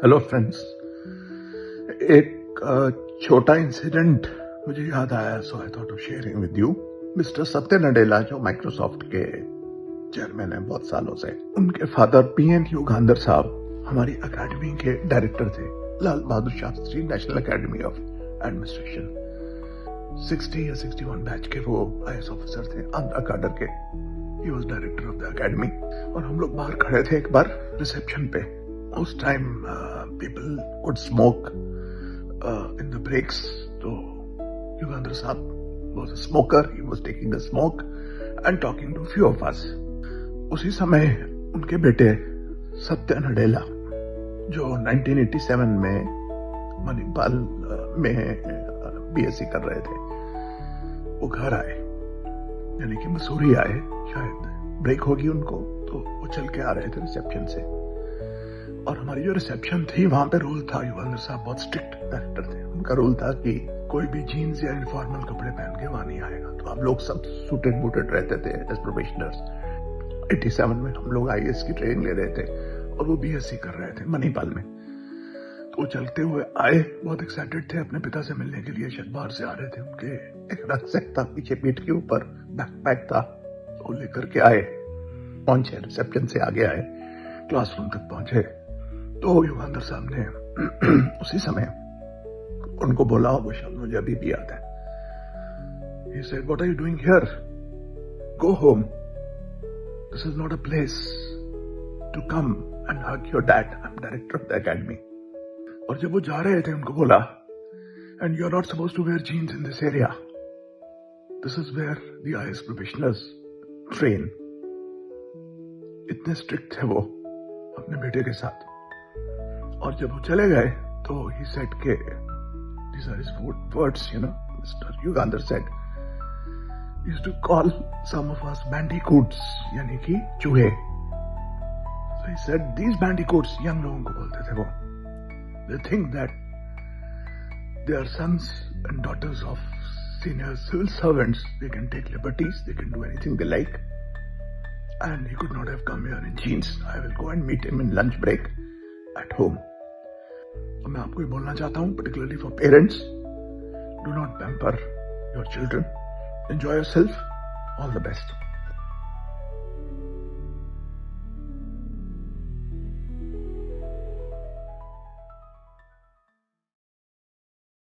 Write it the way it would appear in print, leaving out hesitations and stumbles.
Hello friends. एक छोटा incident मुझे याद आया, so I thought of sharing with you. Mister Satya Nadella जो माइक्रोसॉफ्ट के चेयरमैन हैं बहुत सालों से, उनके फादर पीएन युगांधर साहब हमारी अकेडमी के डायरेक्टर थे, Lal Bahadur Shastri national academy of administration. 60 या 61 बैच के वो आईएएस ऑफिसर थे, आंध्रा कैडर के। He was director of the academy. और हम लोग बाहर खड़े थे एक बार रिसेप्शन पे। उस time people could smoke in the breaks. So Yugandhar Saab was a smoker. He was taking a smoke and talking to few of us. उसी समय उनके बेटे सत्य नडेला जो 1987 में मणिपाल में बीएससी कर रहे थे, वो घर आए, यानी कि मसूरी आए। शायद ब्रेक होगी उनको, तो वो चल के आ रहे थे रिसेप्शन से। और हमारी जो रिसेप्शन थी वहां पे रूल था, युगंधर साहब बहुत स्ट्रिक्ट डायरेक्टर थे। उनका रूल था कि कोई भी जीन्स या इनफॉर्मल कपड़े पहन के वहां नहीं आएगा। तो हम लोग सब सूटेड बूटेड रहते थे एज प्रोबेशनर्स। 87 में हम लोग आईएएस की ट्रेनिंग ले रहे थे और वो बीएससी कर रहे थे मणिपाल में। तो वो चलते हुए आए, बहुत एक्साइटेड थे अपने पिता से मिलने के लिए। शायद बाहर से आ रहे थे, उनके एक रक्सैक था पीछे पीठ के ऊपर, बैकपैक था, तो लेकर के आए, पहुंचे रिसेप्शन से आगे आए, क्लासरूम तक पहुंचे। तो युगंधर साहब ने उसी समय उनको बोला, वो शब्द मुझे अभी भी याद है। He said, "What are you doing here? Go home. This is not a place to come and hug your dad. I'm director of the academy." और जब वो जा रहे थे उनको बोला, "And you're not supposed to wear jeans in this area. This is where the IAS professionals train." इतने strict थे वो अपने बेटे के साथ। और जब वो चले गए तो he said के these are his words, Mr. Yugandhar said, he used to call some of us bandicoots, यानी कि चूहे। So he said these bandicoots, young लोगों को बोलते थे वो, they think that they are sons and daughters of senior civil servants. They can take liberties, they can do anything they like. And he could not have come here in jeans. I will go and meet him in lunch break at home. तो मैं आपको ये बोलना चाहता हूँ, particularly for parents, do not pamper your children. Enjoy yourself. All the best.